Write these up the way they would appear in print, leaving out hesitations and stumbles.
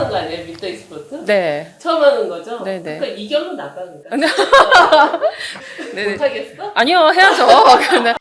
하는 거 아니에요? 미터 익스퍼트? 네. 처음 하는 거죠? 네네. 그러니까 이 결로 나가, 그러니까. 네네. 못하겠어? 아니요, 해야죠. 그러면.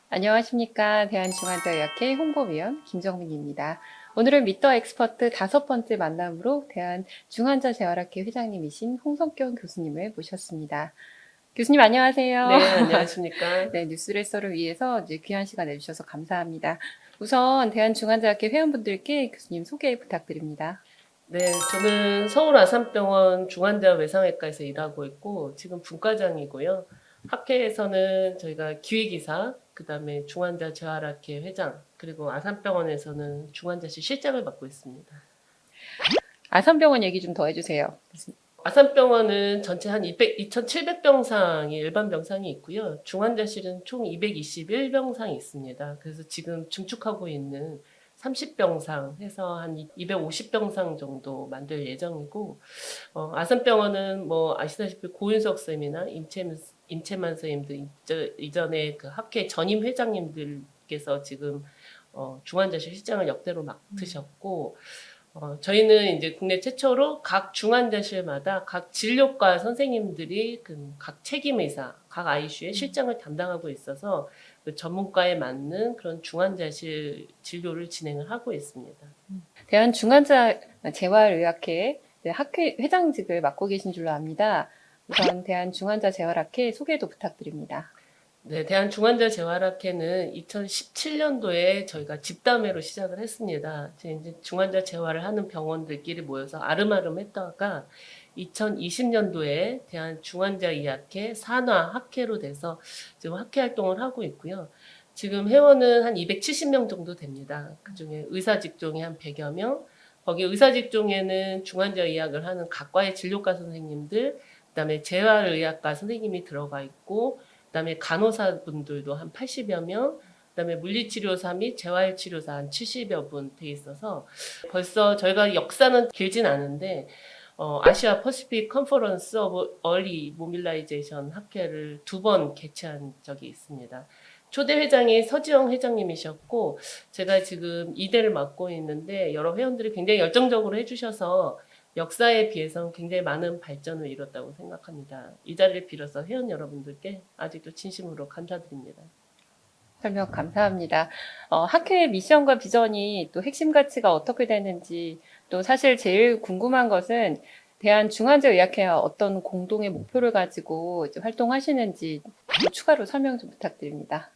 안녕하십니까. 대한중환자의학회 홍보위원 김정민입니다. 오늘은 미터 엑스퍼트 5번째 만남으로 대한중환자재활학회 회장님이신 홍성경 교수님을 모셨습니다. 교수님 안녕하세요. 네, 안녕하십니까. 네, 뉴스레서를 위해서 이제 귀한 시간 내주셔서 감사합니다. 우선 대한중환자학회 회원분들께 교수님 소개 부탁드립니다. 네, 저는 서울 아산병원 중환자 외상외과에서 일하고 있고 지금 분과장이고요. 학회에서는 저희가 기획이사, 그다음에 중환자 재활학회 회장, 그리고 아산병원에서는 중환자실 실장을 맡고 있습니다. 아산병원 얘기 좀 더 해주세요. 아산병원은 전체 한 2,700병상이 일반 병상이 있고요. 중환자실은 총 221병상이 있습니다. 그래서 지금 증축하고 있는 30병상 해서 한 250병상 정도 만들 예정이고, 아산병원은 뭐 아시다시피 고윤석 쌤이나 임채만 선생님들 이전에 그 학회 전임 회장님들께서 지금 중환자실 실장을 역대로 맡으셨고, 저희는 이제 국내 최초로 각 중환자실마다 각 진료과 선생님들이 각 책임의사, 각 ICU의 실장을 담당하고 있어서 그 전문가에 맞는 그런 중환자실 진료를 진행을 하고 있습니다. 대한중환자재활의학회 학회 회장직을 맡고 계신 줄로 압니다. 우선 대한중환자재활학회 소개도 부탁드립니다. 네, 대한중환자재활학회는 2017년도에 저희가 집단회로 시작을 했습니다. 이제 중환자 재활을 하는 병원들끼리 모여서 아름아름 했다가 2020년도에 대한중환자의학회 산하학회로 돼서 지금 학회 활동을 하고 있고요. 지금 회원은 한 270명 정도 됩니다. 그중에 의사 직종이 한 100여 명, 거기 의사 직종에는 중환자 의학을 하는 각과의 진료과 선생님들, 그다음에 재활의학과 선생님이 들어가 있고, 그다음에 간호사분들도 한 80여 명, 그다음에 물리치료사 및 재활치료사 한 70여 분 돼 있어서 벌써 저희가 역사는 길진 않은데 아시아 퍼시픽 컨퍼런스 오브 얼리 모빌라이제이션 학회를 2번 개최한 적이 있습니다. 초대 회장이 서지영 회장님이셨고 제가 지금 2대를 맡고 있는데 여러 회원들이 굉장히 열정적으로 해주셔서 역사에 비해서는 굉장히 많은 발전을 이뤘다고 생각합니다. 이 자리를 빌어서 회원 여러분들께 아직도 진심으로 감사드립니다. 설명 감사합니다. 학회의 미션과 비전이 또 핵심 가치가 어떻게 되는지 또 사실 제일 궁금한 것은 대한중환자의학회와 어떤 공동의 목표를 가지고 이제 활동하시는지 또 추가로 설명 좀 부탁드립니다.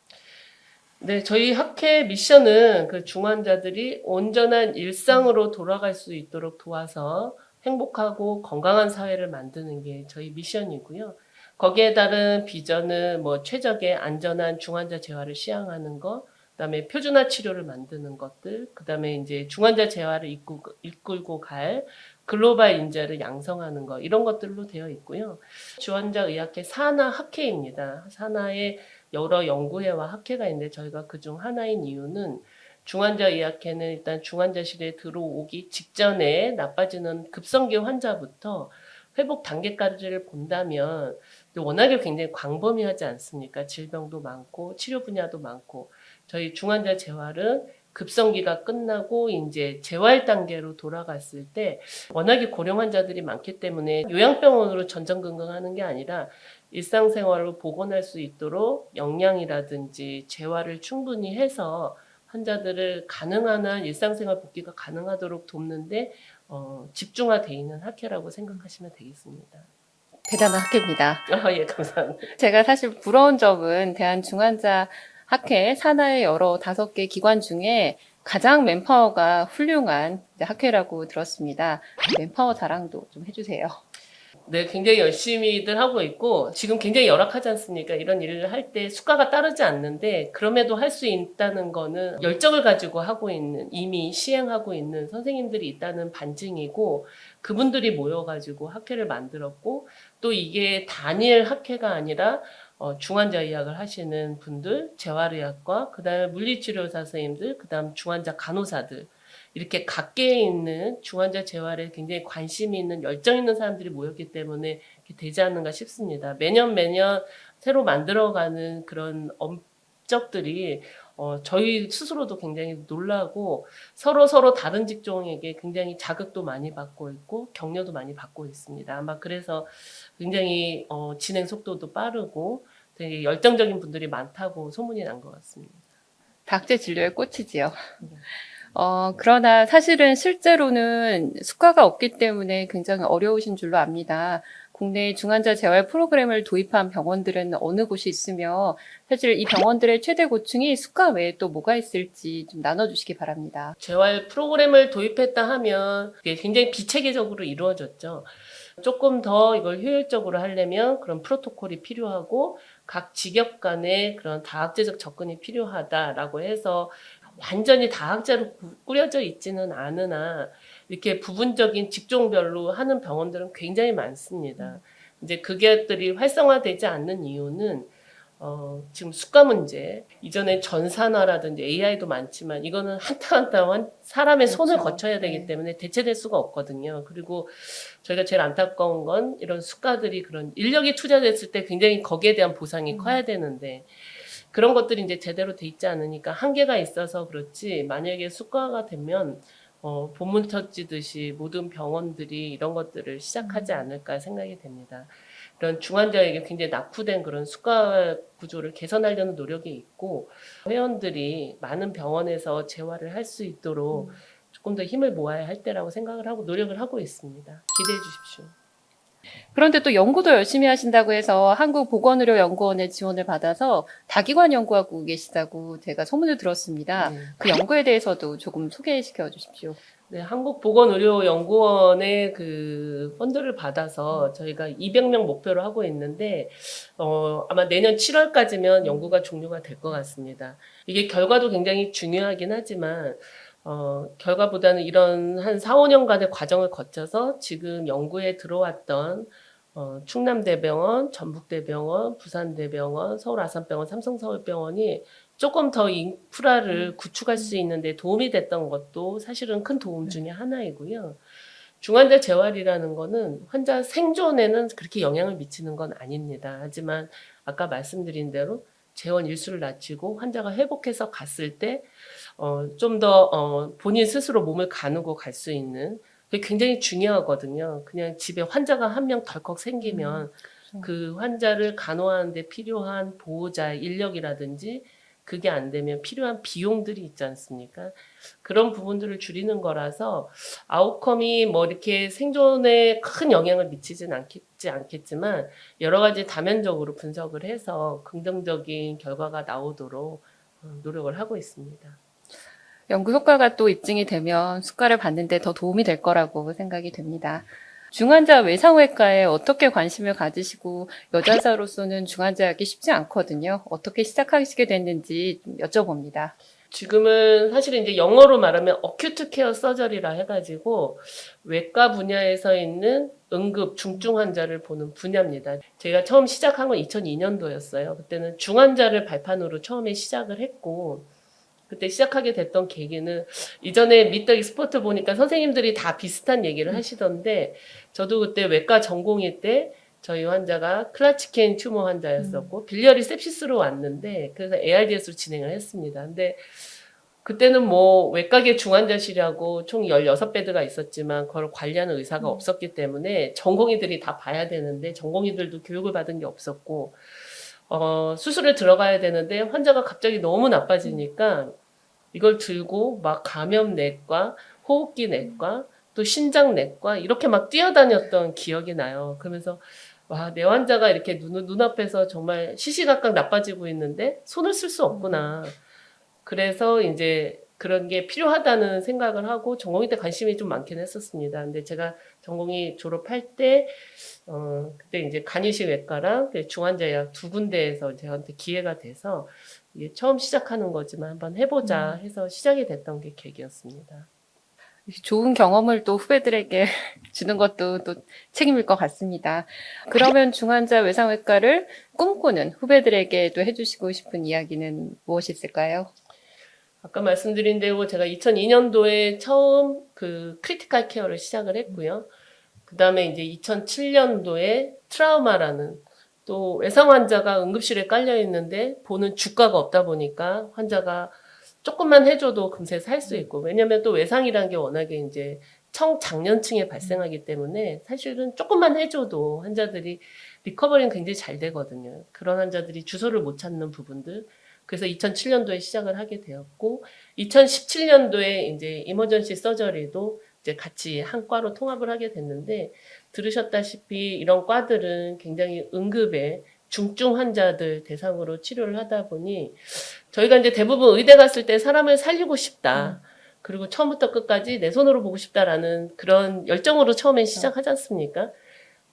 네, 저희 학회 미션은 그 중환자들이 온전한 일상으로 돌아갈 수 있도록 도와서 행복하고 건강한 사회를 만드는 게 저희 미션이고요. 거기에 따른 비전은 뭐 최적의 안전한 중환자 재활을 시행하는 것, 그다음에 표준화 치료를 만드는 것들, 그다음에 이제 중환자 재활을 이끌고 갈 글로벌 인재를 양성하는 것 이런 것들로 되어 있고요. 중환자 의학회 산하 학회입니다. 산하에 여러 연구회와 학회가 있는데 저희가 그중 하나인 이유는 중환자 의학회는 일단 중환자실에 들어오기 직전에 나빠지는 급성기 환자부터 회복 단계까지를 본다면 워낙에 굉장히 광범위하지 않습니까? 질병도 많고 치료 분야도 많고 저희 중환자 재활은 급성기가 끝나고 이제 재활 단계로 돌아갔을 때 워낙에 고령 환자들이 많기 때문에 요양병원으로 전전긍긍하는 게 아니라 일상생활로 복원할 수 있도록 영양이라든지 재활을 충분히 해서 환자들을 가능한 한 일상생활 복귀가 가능하도록 돕는데 집중화되어 있는 학회라고 생각하시면 되겠습니다. 대단한 학회입니다. 예, 감사합니다. 제가 사실 부러운 점은 대한중환자학회 산하의 여러 5개 기관 중에 가장 맨파워가 훌륭한 학회라고 들었습니다. 맨파워 자랑도 좀 해주세요. 네, 굉장히 열심히들 하고 있고 지금 굉장히 열악하지 않습니까? 이런 일을 할 때 수가가 따르지 않는데 그럼에도 할 수 있다는 거는 열정을 가지고 하고 있는 이미 시행하고 있는 선생님들이 있다는 반증이고 그분들이 모여가지고 학회를 만들었고 또 이게 단일 학회가 아니라 중환자 의학을 하시는 분들, 재활의학과, 그다음에 물리치료사 선생님들, 그다음 중환자 간호사들 이렇게 각계에 있는 중환자 재활에 굉장히 관심이 있는 열정 있는 사람들이 모였기 때문에 되지 않는가 싶습니다. 매년 매년 새로 만들어가는 그런 업적들이 저희 스스로도 굉장히 놀라고 서로 다른 직종에게 굉장히 자극도 많이 받고 있고 격려도 많이 받고 있습니다. 아마 그래서 굉장히 진행 속도도 빠르고 되게 열정적인 분들이 많다고 소문이 난 것 같습니다. 박제 진료의 꽃이지요. 그러나 사실은 실제로는 수가가 없기 때문에 굉장히 어려우신 줄로 압니다. 국내 중환자 재활 프로그램을 도입한 병원들은 어느 곳이 있으며 사실 이 병원들의 최대 고충이 수가 외에 또 뭐가 있을지 좀 나눠주시기 바랍니다. 재활 프로그램을 도입했다 하면 그게 굉장히 비체계적으로 이루어졌죠. 조금 더 이걸 효율적으로 하려면 그런 프로토콜이 필요하고 각 직역 간의 그런 다학제적 접근이 필요하다라고 해서 완전히 다학제로 꾸려져 있지는 않으나 이렇게 부분적인 직종별로 하는 병원들은 굉장히 많습니다. 이제 그게들이 활성화되지 않는 이유는 지금 수가 문제, 이전에 전산화라든지 AI도 많지만 이거는 한타 한타 사람의 손을 그렇죠. 거쳐야 되기 네. 때문에 대체될 수가 없거든요. 그리고 저희가 제일 안타까운 건 이런 수가들이 그런 인력이 투자됐을 때 굉장히 거기에 대한 보상이 커야 되는데 그런 것들이 이제 제대로 돼 있지 않으니까 한계가 있어서 그렇지 만약에 수가가 되면 본문 터지듯이 모든 병원들이 이런 것들을 시작하지 않을까 생각이 됩니다. 이런 중환자에게 굉장히 낙후된 그런 수가 구조를 개선하려는 노력이 있고 회원들이 많은 병원에서 재활을 할 수 있도록 조금 더 힘을 모아야 할 때라고 생각을 하고 노력을 하고 있습니다. 기대해 주십시오. 그런데 또 연구도 열심히 하신다고 해서 한국보건의료연구원의 지원을 받아서 다기관 연구하고 계시다고 제가 소문을 들었습니다. 네. 그 연구에 대해서도 조금 소개시켜 주십시오. 네, 한국보건의료연구원의 그 펀드를 받아서 저희가 200명 목표로 하고 있는데, 아마 내년 7월까지면 연구가 종료가 될 것 같습니다. 이게 결과도 굉장히 중요하긴 하지만, 결과보다는 이런 한 4, 5년간의 과정을 거쳐서 지금 연구에 들어왔던 충남대병원, 전북대병원, 부산대병원, 서울아산병원, 삼성서울병원이 조금 더 인프라를 구축할 수 있는데 도움이 됐던 것도 사실은 큰 도움 중에 하나이고요. 중환자 재활이라는 거는 환자 생존에는 그렇게 영향을 미치는 건 아닙니다. 하지만 아까 말씀드린 대로 재원 일수를 낮추고 환자가 회복해서 갔을 때 좀 더 본인 스스로 몸을 가누고 갈 수 있는 그게 굉장히 중요하거든요. 그냥 집에 환자가 한 명 덜컥 생기면 그렇죠. 그 환자를 간호하는 데 필요한 보호자 인력이라든지 그게 안 되면 필요한 비용들이 있지 않습니까? 그런 부분들을 줄이는 거라서 아웃컴이 뭐 이렇게 생존에 큰 영향을 미치진 않겠지만 여러 가지 다면적으로 분석을 해서 긍정적인 결과가 나오도록 노력을 하고 있습니다. 연구 효과가 또 입증이 되면 수가를 받는데 더 도움이 될 거라고 생각이 됩니다. 중환자 외상외과에 어떻게 관심을 가지시고 여자사로서는 중환자하기 쉽지 않거든요. 어떻게 시작하시게 됐는지 좀 여쭤봅니다. 지금은 사실은 이제 영어로 말하면 어큐트 케어 서저리라 해가지고 외과 분야에서 있는 응급 중증 환자를 보는 분야입니다. 제가 처음 시작한 건 2002년도였어요. 그때는 중환자를 발판으로 처음에 시작을 했고 그때 시작하게 됐던 계기는 이전에 미터 익스포트 보니까 선생님들이 다 비슷한 얘기를 하시던데 저도 그때 외과 전공일 때 저희 환자가 클라치켄 튜머 환자였었고 빌리어리 sepsis로 왔는데 그래서 ARDS로 진행을 했습니다. 근데 그때는 뭐 외과계 중환자실이라고 총 16베드가 있었지만 그걸 관리하는 의사가 없었기 때문에 전공의들이 다 봐야 되는데 전공의들도 교육을 받은 게 없었고 수술을 들어가야 되는데 환자가 갑자기 너무 나빠지니까 이걸 들고 막 감염내과, 호흡기내과, 또 신장내과 이렇게 막 뛰어다녔던 기억이 나요. 그러면서 와, 내 환자가 이렇게 눈앞에서 정말 시시각각 나빠지고 있는데 손을 쓸 수 없구나. 그래서 이제 그런 게 필요하다는 생각을 하고 전공의 때 관심이 좀 많긴 했었습니다. 근데 제가 전공의 졸업할 때 그때 이제 간이식 외과랑 중환자약 두 군데에서 저한테 기회가 돼서 이게 처음 시작하는 거지만 한번 해보자 해서 시작이 됐던 게 계기였습니다. 좋은 경험을 또 후배들에게 주는 것도 또 책임일 것 같습니다. 그러면 중환자 외상외과를 꿈꾸는 후배들에게도 해주시고 싶은 이야기는 무엇이 있을까요? 아까 말씀드린 대로 제가 2002년도에 처음 그 크리티컬 케어를 시작을 했고요. 그다음에 이제 2007년도에 트라우마라는 또 외상 환자가 응급실에 깔려 있는데 보는 주가가 없다 보니까 환자가 조금만 해줘도 금세 살 수 있고, 왜냐면 또 외상이라는 게 워낙에 이제 청장년층에 발생하기 때문에 사실은 조금만 해줘도 환자들이 리커버리는 굉장히 잘 되거든요. 그런 환자들이 주소를 못 찾는 부분들. 그래서 2007년도에 시작을 하게 되었고, 2017년도에 이제 이머전시 서저리도 이제 같이 한 과로 통합을 하게 됐는데, 들으셨다시피 이런 과들은 굉장히 응급에 중증 환자들 대상으로 치료를 하다 보니 저희가 이제 대부분 의대 갔을 때 사람을 살리고 싶다. 그리고 처음부터 끝까지 내 손으로 보고 싶다라는 그런 열정으로 처음엔 시작하지 않습니까?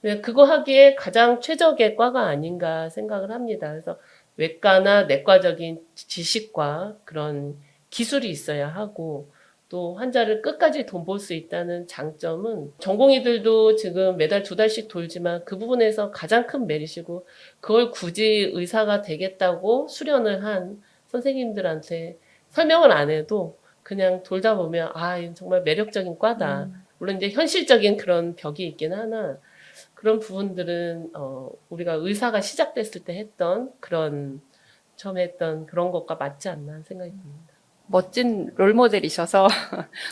근데 그거 하기에 가장 최적의 과가 아닌가 생각을 합니다. 그래서 외과나 내과적인 지식과 그런 기술이 있어야 하고, 또 환자를 끝까지 돈볼 수 있다는 장점은 전공의들도 지금 매달 2달씩 돌지만 그 부분에서 가장 큰 메리트이고, 그걸 굳이 의사가 되겠다고 수련을 한 선생님들한테 설명을 안 해도 그냥 돌다 보면 아, 이건 정말 매력적인 과다. 물론 이제 현실적인 그런 벽이 있긴 하나, 그런 부분들은 우리가 의사가 시작됐을 때 했던 그런 처음에 했던 그런 것과 맞지 않나 생각이 듭니다. 멋진 롤모델이셔서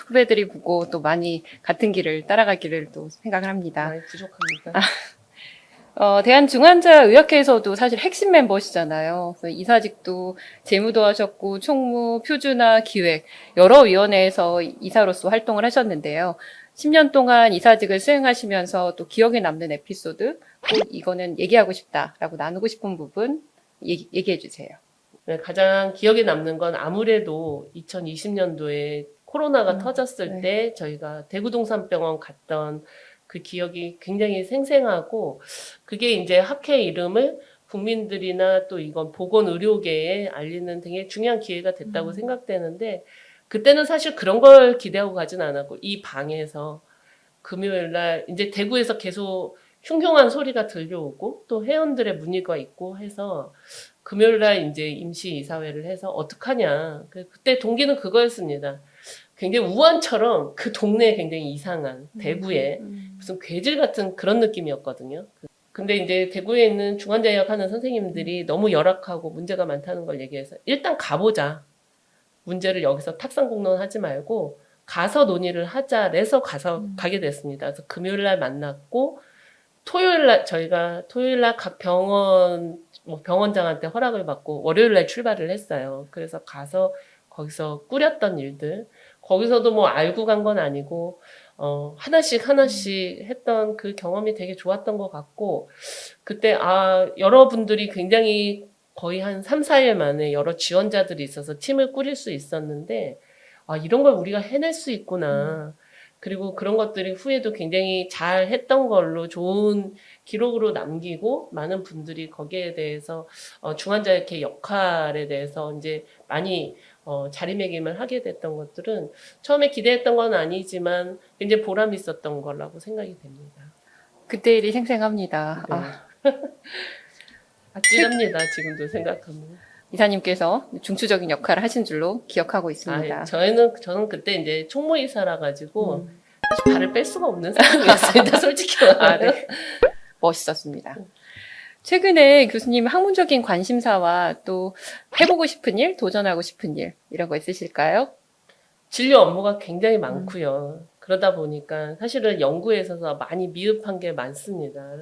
후배들이 보고 또 많이 같은 길을 따라가기를 또 생각을 합니다. 많이 부족합니다. 대한중환자의학회에서도 사실 핵심 멤버시잖아요. 그래서 이사직도 재무도 하셨고 총무, 표준화, 기획 여러 위원회에서 이사로서 활동을 하셨는데요. 10년 동안 이사직을 수행하시면서 또 기억에 남는 에피소드, 꼭 이거는 얘기하고 싶다라고 나누고 싶은 부분 얘기해 주세요. 네, 가장 기억에 남는 건 아무래도 2020년도에 코로나가 터졌을 네. 때 저희가 대구동산병원 갔던 그 기억이 굉장히 생생하고, 그게 이제 학회 이름을 국민들이나 또 이건 보건의료계에 알리는 되게 중요한 기회가 됐다고 생각되는데, 그때는 사실 그런 걸 기대하고 가진 않았고, 이 방에서 금요일 날 이제 대구에서 계속 흉흉한 소리가 들려오고 또 회원들의 문의가 있고 해서 금요일 날 이제 임시 이사회를 해서 어떡하냐. 그때 동기는 그거였습니다. 굉장히 우한처럼 그 동네에 굉장히 이상한 대구에 무슨 괴질 같은 그런 느낌이었거든요. 근데 이제 대구에 있는 중환자의학 하는 선생님들이 너무 열악하고 문제가 많다는 걸 얘기해서 일단 가보자. 문제를 여기서 탁상공론하지 말고 가서 논의를 하자. 그래서 가게 됐습니다. 그래서 금요일 날 만났고, 토요일 날 저희가 토요일 날 각 병원 병원장한테 허락을 받고 월요일 날 출발을 했어요. 그래서 가서 거기서 꾸렸던 일들, 거기서도 뭐 알고 간 건 아니고 하나씩 했던 그 경험이 되게 좋았던 것 같고, 그때 여러분들이 굉장히 거의 한 3, 4일 만에 여러 지원자들이 있어서 팀을 꾸릴 수 있었는데, 이런 걸 우리가 해낼 수 있구나. 그리고 그런 것들이 후에도 굉장히 잘 했던 걸로 좋은 기록으로 남기고, 많은 분들이 거기에 대해서 중환자의 역할에 대해서 이제 많이 자리매김을 하게 됐던 것들은 처음에 기대했던 건 아니지만 굉장히 보람이 있었던 거라고 생각이 됩니다. 그때 일이 생생합니다. 네. 아찔합니다. 지금도 생각하면. 이사님께서 중추적인 역할을 하신 줄로 기억하고 있습니다. 저는 그때 이제 총무이사라 가지고 사실 발을 뺄 수가 없는 상황이었습니다. 솔직히 말하면. 네. 멋있었습니다. 최근에 교수님 학문적인 관심사와 또 해보고 싶은 일, 도전하고 싶은 일 이런 거 있으실까요? 진료 업무가 굉장히 많고요. 그러다 보니까 사실은 연구에 있어서 많이 미흡한 게 많습니다.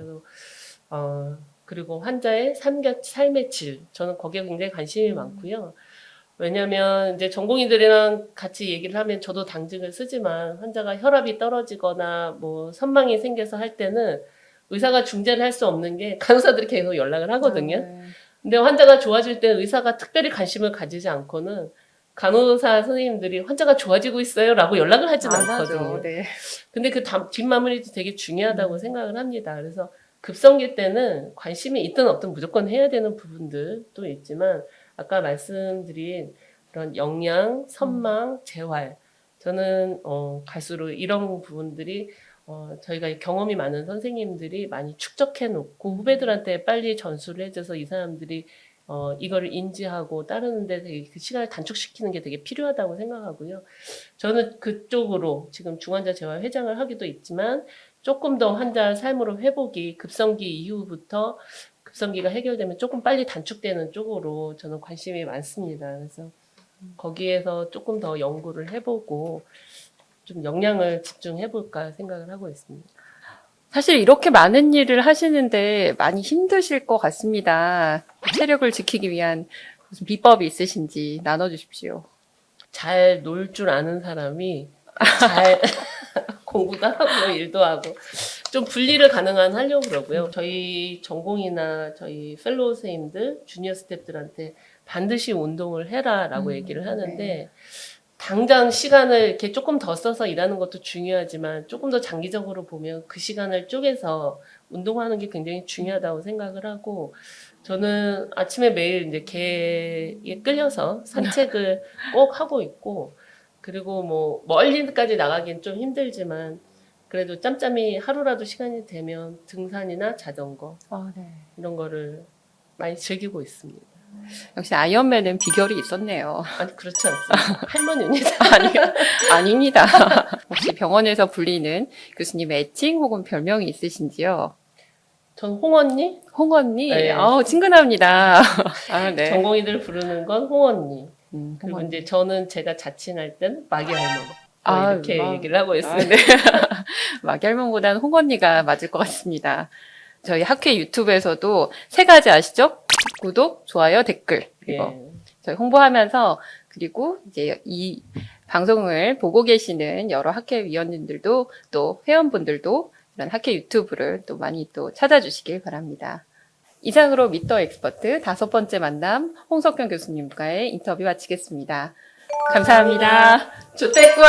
그리고 환자의 삶의 질, 저는 거기에 굉장히 관심이 많고요. 왜냐하면 이제 전공의들이랑 같이 얘기를 하면 저도 당직을 쓰지만 환자가 혈압이 떨어지거나 뭐 선망이 생겨서 할 때는 의사가 중재를 할 수 없는 게 간호사들이 계속 연락을 하거든요. 네. 근데 환자가 좋아질 때 의사가 특별히 관심을 가지지 않고는 간호사 선생님들이 환자가 좋아지고 있어요 라고 연락을 하진 않거든요. 네. 근데 그 뒷마무리도 되게 중요하다고 생각을 합니다. 그래서 급성기 때는 관심이 있든 없든 무조건 해야 되는 부분들도 있지만, 아까 말씀드린 그런 영양, 선망, 재활, 저는 갈수록 이런 부분들이 저희가 경험이 많은 선생님들이 많이 축적해 놓고 후배들한테 빨리 전수를 해줘서 이 사람들이 이거를 인지하고 따르는데 되게 그 시간을 단축시키는 게 되게 필요하다고 생각하고요. 저는 그쪽으로 지금 중환자 재활 회장을 하기도 있지만 조금 더 환자 삶으로 회복이 급성기 이후부터 급성기가 해결되면 조금 빨리 단축되는 쪽으로 저는 관심이 많습니다. 그래서 거기에서 조금 더 연구를 해보고 좀 역량을 집중해볼까 생각을 하고 있습니다. 사실 이렇게 많은 일을 하시는데 많이 힘드실 것 같습니다. 체력을 지키기 위한 무슨 비법이 있으신지 나눠주십시오. 잘 놀 줄 아는 사람이 잘 공부도 하고 일도 하고 좀 분리를 가능한 하려고 그러고요. 저희 전공이나 저희 펠로우 선생님들, 주니어 스태프들한테 반드시 운동을 해라라고 얘기를 하는데 네. 당장 시간을 이렇게 조금 더 써서 일하는 것도 중요하지만 조금 더 장기적으로 보면 그 시간을 쪼개서 운동하는 게 굉장히 중요하다고 생각을 하고 저는 아침에 매일 이제 개에 끌려서 산책을 꼭 하고 있고 그리고 뭐 멀리까지 나가긴 좀 힘들지만 그래도 짬짬이 하루라도 시간이 되면 등산이나 자전거 네. 이런 거를 많이 즐기고 있습니다. 역시 아이언맨은 비결이 있었네요. 아니 그렇지 않습니다. 할머니입니다. 아닙니다. 혹시 병원에서 불리는 교수님의 애칭 혹은 별명이 있으신지요? 전 홍언니? 홍언니? 네. 친근합니다. 네. 전공의들 부르는 건 홍언니. 그리고 홍언니. 이제 저는 제가 자칭할 땐 마기 할머니. 이렇게 얘기를 하고 있어요. 네. 마기 할머니보다는 홍언니가 맞을 것 같습니다. 저희 학회 유튜브에서도 3가지 아시죠? 구독, 좋아요, 댓글. 이거 예. 저희 홍보하면서 그리고 이제 이 방송을 보고 계시는 여러 학회 위원님들도 또 회원분들도 이런 학회 유튜브를 또 많이 또 찾아주시길 바랍니다. 이상으로 미터 엑스퍼트 5번째 만남 홍석현 교수님과의 인터뷰 마치겠습니다. 감사합니다. 조태꿀!